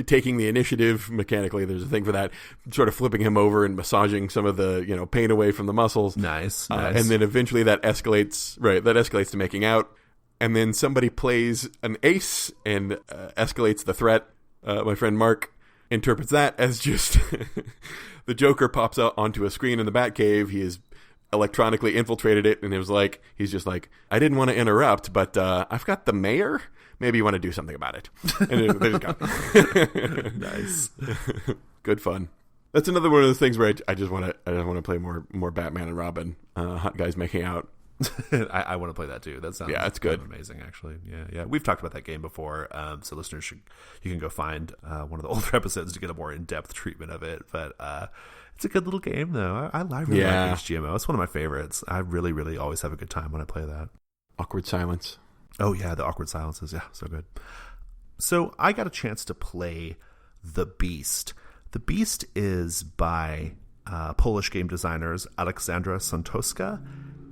taking the initiative mechanically. There's a thing for that, sort of flipping him over and massaging some of the pain away from the muscles. Nice. And then eventually that escalates. Right, that escalates to making out, and then somebody plays an ace and escalates the threat. My friend Mark interprets that as just the Joker pops out onto a screen in the Batcave. He has electronically infiltrated it, and he's just like, I didn't want to interrupt, but I've got the mayor. Maybe you want to do something about it. And they just go. Nice. Good fun. That's another one of those things where I just want to play more Batman and Robin, hot guys making out. I want to play that too. That sounds it's good. Kind of amazing, actually. Yeah. We've talked about that game before, so listeners you can go find one of the older episodes to get a more in-depth treatment of it. But it's a good little game, though. I really like HGMO. It's one of my favorites. I really, really always have a good time when I play that. Awkward silence. Oh yeah, the awkward silences. Yeah, so good. So I got a chance to play The Beast. The Beast is by Polish game designers Aleksandra Santoska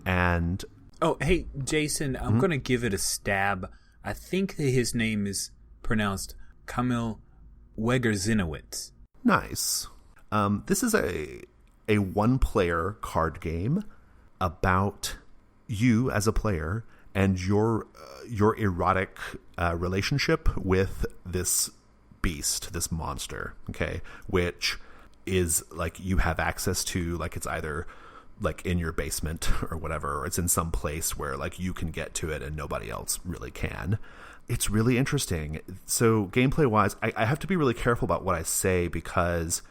and... Oh, hey, Jason, I'm going to give it a stab. I think that his name is pronounced Kamil Wegerzinowicz. Nice. This is a one-player card game about you as a player and your erotic relationship with this beast, this monster, okay, which is like you have access to, like it's either like in your basement or whatever, or it's in some place where like you can get to it and nobody else really can. It's really interesting. So gameplay wise, I have to be really careful about what I say because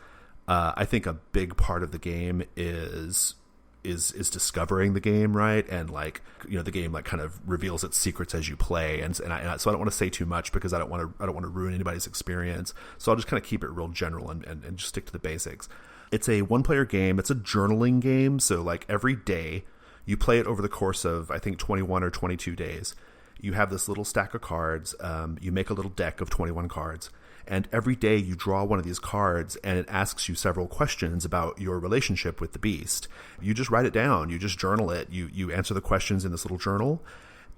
I think a big part of the game is discovering the game, right? And like, the game like kind of reveals its secrets as you play, so I don't want to say too much because I don't want to ruin anybody's experience. So I'll just kind of keep it real general and just stick to the basics. It's a one-player game. It's a journaling game. So like every day you play it over the course of I think 21 or 22 days. You have this little stack of cards. You make a little deck of 21 cards. And every day you draw one of these cards and it asks you several questions about your relationship with the beast. You just write it down. You just journal it. You answer the questions in this little journal.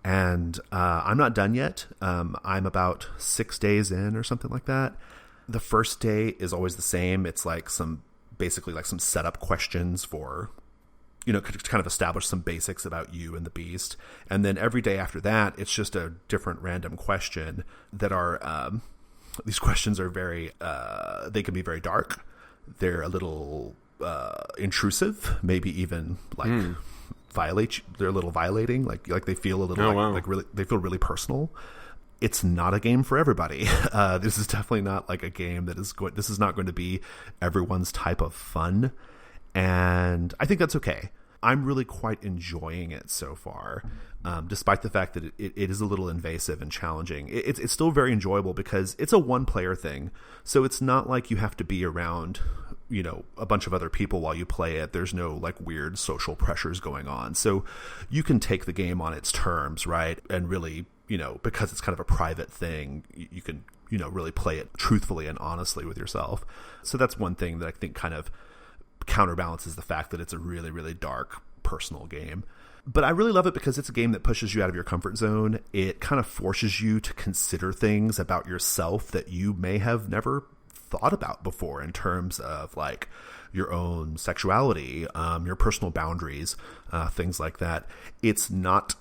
And I'm not done yet. I'm about 6 days in or something like that. The first day is always the same. It's like basically some setup questions for, to kind of establish some basics about you and the beast. And then every day after that, it's just a different random question that are... these questions are very, they can be very dark. They're a little intrusive, maybe even like they're a little violating. Like they feel a little really, they feel really personal. It's not a game for everybody. This is definitely not like a game this is not going to be everyone's type of fun. And I think that's okay. I'm really quite enjoying it so far, despite the fact that it is a little invasive and challenging. It's still very enjoyable because it's a one-player thing, so it's not like you have to be around, a bunch of other people while you play it. There's no like weird social pressures going on, so you can take the game on its terms, right? And really, because it's kind of a private thing, you can, really play it truthfully and honestly with yourself. So that's one thing that I think kind of counterbalances the fact that it's a really, really dark personal game. But I really love it because it's a game that pushes you out of your comfort zone. It kind of forces you to consider things about yourself that you may have never thought about before in terms of like your own sexuality, your personal boundaries, things like that. It's not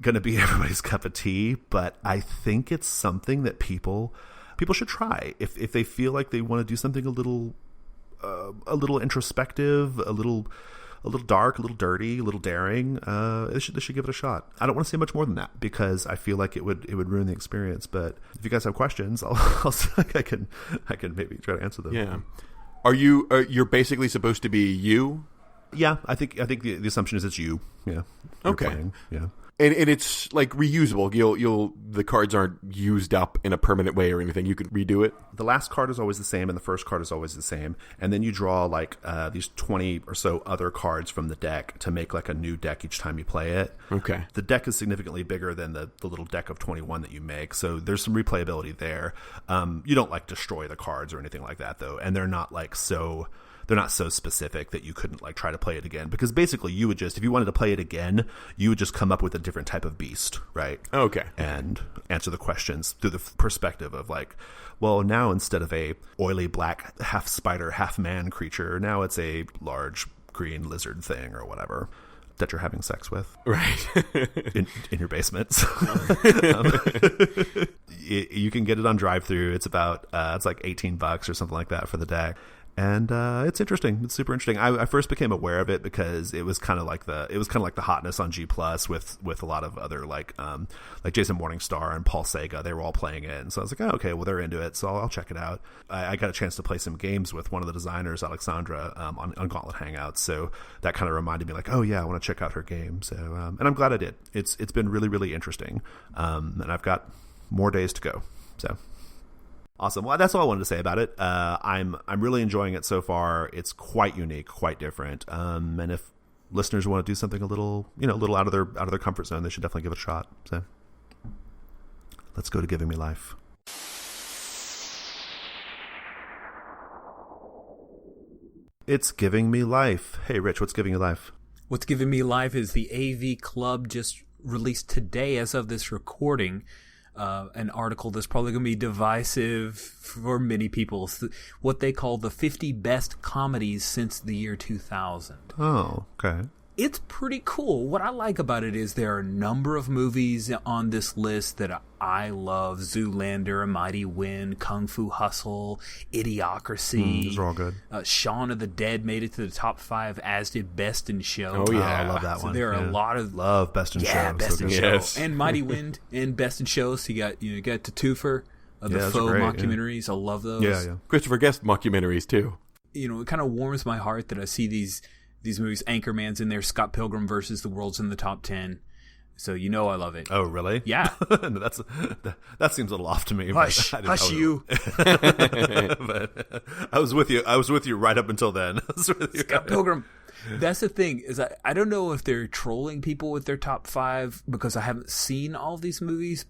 going to be everybody's cup of tea, but I think it's something that people should try if they feel like they want to do something a little introspective, a little dark, a little dirty, a little daring. They should give it a shot. I don't want to say much more than that because I feel like it would ruin the experience. But if you guys have questions, I can maybe try to answer them. Yeah. Are you? You're basically supposed to be you? Yeah, I think the assumption is it's you. Yeah. Okay. Playing. Yeah. And it's like reusable. The cards aren't used up in a permanent way or anything. You can redo it. The last card is always the same, and the first card is always the same. And then you draw like these 20 or so other cards from the deck to make like a new deck each time you play it. Okay. The deck is significantly bigger than the little deck of 21 that you make, so there's some replayability there. You don't like destroy the cards or anything like that though, and they're not like so they're not so specific that you couldn't like try to play it again, because basically you would just, if you wanted to play it again, you would just come up with a different type of beast, right? Okay. And answer the questions through the perspective of like, well, now instead of a oily black half spider half man creature, now it's a large green lizard thing or whatever that you're having sex with, right? in your basement. You can get it on drive-through. It's about it's like $18 or something like that for the deck. And it's interesting. It's super interesting. I first became aware of it because it was kind of like the hotness on G Plus with a lot of other like Jason Morningstar and Paul Sega. They were all playing it, and so I was like, oh, okay, well they're into it, so I'll check it out. I got a chance to play some games with one of the designers, Alexandra, on Gauntlet Hangouts. So that kind of reminded me, like, oh yeah, I want to check out her game. So and I'm glad I did. It's been really, really interesting, and I've got more days to go. So. Awesome. Well, that's all I wanted to say about it. I'm really enjoying it so far. It's quite unique, quite different. And if listeners want to do something a little out of their comfort zone, they should definitely give it a shot. So let's go to Giving Me Life. It's Giving Me Life. Hey, Rich, what's giving you life? What's giving me life is the AV Club just released today, as of this recording, an article that's probably going to be divisive for many people. What they call the 50 best comedies since the year 2000. Oh, okay. It's pretty cool. What I like about it is there are a number of movies on this list that I love. Zoolander, A Mighty Wind, Kung Fu Hustle, Idiocracy. Those are all good. Shaun of the Dead made it to the top 5, as did Best in Show. Oh, yeah. I love that one. So there are a lot of... Love Best in Show. Yeah, Best in Show. Yes. And Mighty Wind and Best in Show. So you got Tatufer, the faux mockumentaries. I love those. Yeah. Christopher Guest mockumentaries, too. It kind of warms my heart that I see these movies. Anchorman's in there, Scott Pilgrim versus the World's in the top 10. So I love it. Oh, really? Yeah. No, that seems a little off to me. Hush you. But I was with you. I was with you right up until then. Scott Pilgrim. That's the thing, is I don't know if they're trolling people with their top 5 because I haven't seen all these movies.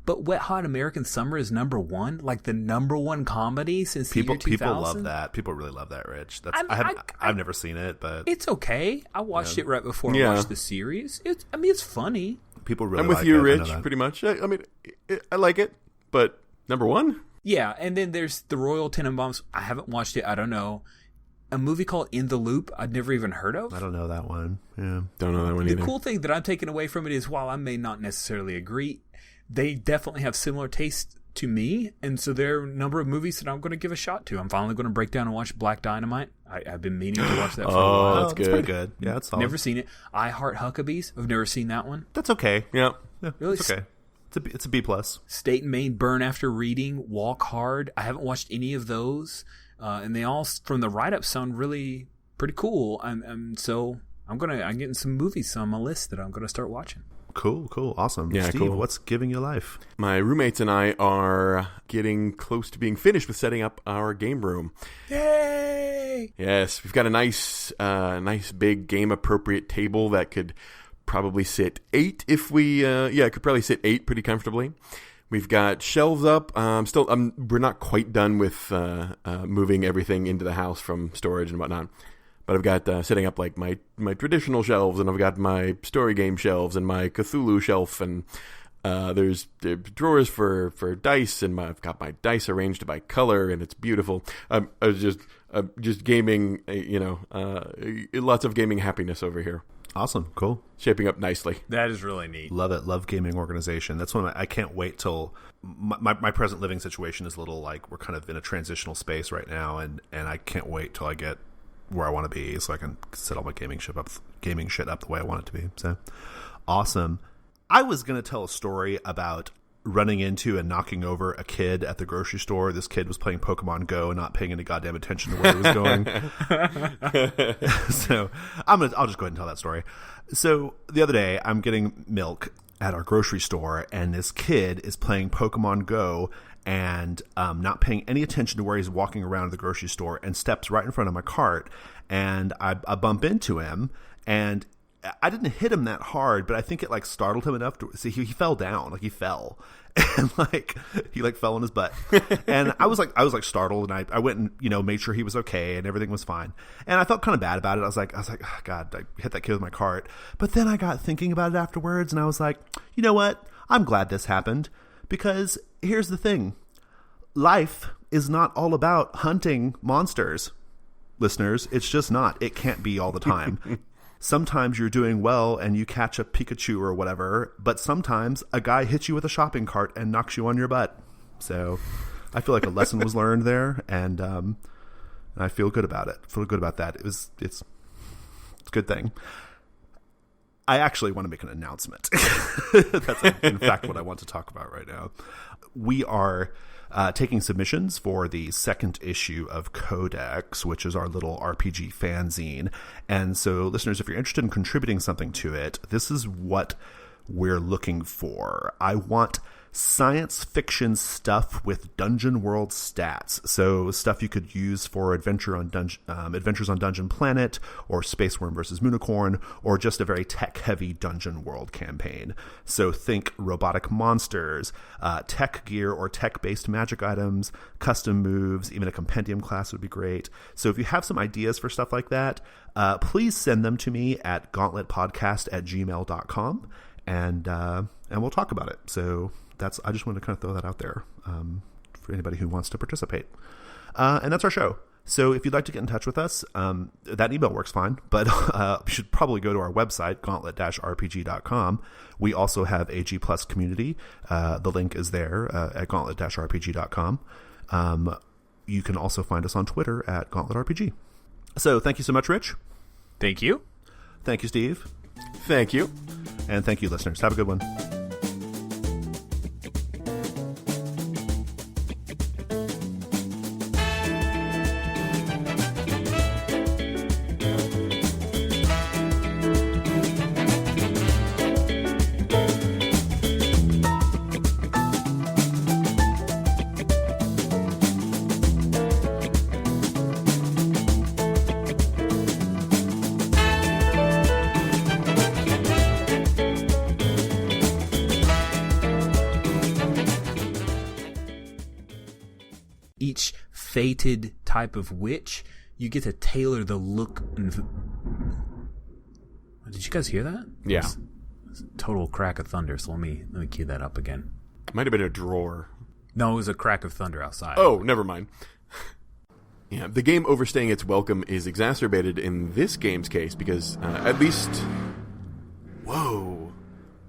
But Wet Hot American Summer is number 1, like the number 1 comedy since the year 2000. People love that. People really love that, Rich. I've never seen it, but it's okay. I watched it right before I watched the series. It's funny. People really. I'm with like you, it. Rich. Pretty much. I mean, I like it, but number 1. Yeah, and then there's The Royal Tenenbaums. I haven't watched it. I don't know. A movie called In the Loop I'd never even heard of. I don't know that one. Yeah, don't know that one either. The cool thing that I'm taking away from it is, while I may not necessarily agree, they definitely have similar tastes to me, and so there are a number of movies that I'm going to give a shot to. I'm finally going to break down and watch Black Dynamite. I've been meaning to watch that for a while. That's good. That's pretty good. Yeah, it's solid. Never seen it. I Heart Huckabees. I've never seen that one. That's okay. Yeah. Really? It's okay. It's a B plus. State and Maine Burn After Reading, Walk Hard. I haven't watched any of those, and they all, from the write-up, sound really pretty cool. I'm getting some movies on my list that I'm going to start watching. Cool, awesome. Yeah, Steve, cool. what's giving you life? My roommates and I are getting close to being finished with setting up our game room. Yay! Yes, we've got a nice big game appropriate table that could probably sit 8 if we it could probably sit 8 pretty comfortably. We've got shelves up. We're not quite done with moving everything into the house from storage and whatnot. But I've got setting up like my traditional shelves, and I've got my story game shelves and my Cthulhu shelf, and there's drawers for dice, and I've got my dice arranged by color, and it's beautiful. I was just gaming, lots of gaming happiness over here. Awesome, cool, shaping up nicely. That is really neat. Love it. Love gaming organization. That's one I can't wait till my present living situation is a little like we're kind of in a transitional space right now, and I can't wait till I get where I want to be so I can set all my gaming shit up the way I want it to be. So awesome. I was going to tell a story about running into and knocking over a kid at the grocery store. This kid was playing Pokemon Go and not paying any goddamn attention to where he was going. So I'll just go ahead and tell that story. So the other day I'm getting milk at our grocery store, and this kid is playing Pokemon Go and not paying any attention to where he's walking around the grocery store, and steps right in front of my cart, and I bump into him, and I didn't hit him that hard, but I think it like startled him enough to see he fell down, like he fell, and like he like fell on his butt, and I was like startled, and I went and made sure he was okay and everything was fine, and I felt kind of bad about it. I was like, oh, God, I hit that kid with my cart, but then I got thinking about it afterwards, and I was like, you know what? I'm glad this happened, because here's the thing: life is not all about hunting monsters, listeners. It's just not. It can't be all the time. Sometimes you're doing well and you catch a Pikachu or whatever, but sometimes a guy hits you with a shopping cart and knocks you on your butt. So I feel like a lesson was learned there, and I feel good about it. I feel good about that. It's a good thing. I actually want to make an announcement. That's in fact what I want to talk about right now. We are taking submissions for the second issue of Codex, which is our little RPG fanzine. And so, listeners, if you're interested in contributing something to it, this is what we're looking for. I want science fiction stuff with Dungeon World stats. So stuff you could use for Adventures on Dungeon Planet, or Space Worm versus Moonicorn, or just a very tech-heavy Dungeon World campaign. So think robotic monsters, tech gear or tech-based magic items, custom moves, even a compendium class would be great. So if you have some ideas for stuff like that, please send them to me at gauntletpodcast@gmail.com, and we'll talk about it. So I just wanted to kind of throw that out there for anybody who wants to participate. And that's our show. So if you'd like to get in touch with us, that email works fine, but you should probably go to our website, gauntlet-rpg.com. We also have a G Plus community. The link is there at gauntlet-rpg.com. You can also find us on Twitter at GauntletRPG. So thank you so much, Rich. Thank you. Thank you, Steve. Thank you. And thank you, listeners. Have a good one. Each fated type of witch, you get to tailor the look. Did you guys hear that? Yeah. It's a total crack of thunder. So let me cue that up again. Might have been a drawer. No, it was a crack of thunder outside. Oh, never mind. Yeah, the game overstaying its welcome is exacerbated in this game's case because at least... Whoa.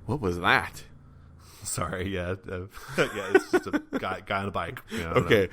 What was that? Sorry, yeah. Yeah, it's just a guy on a bike. Okay.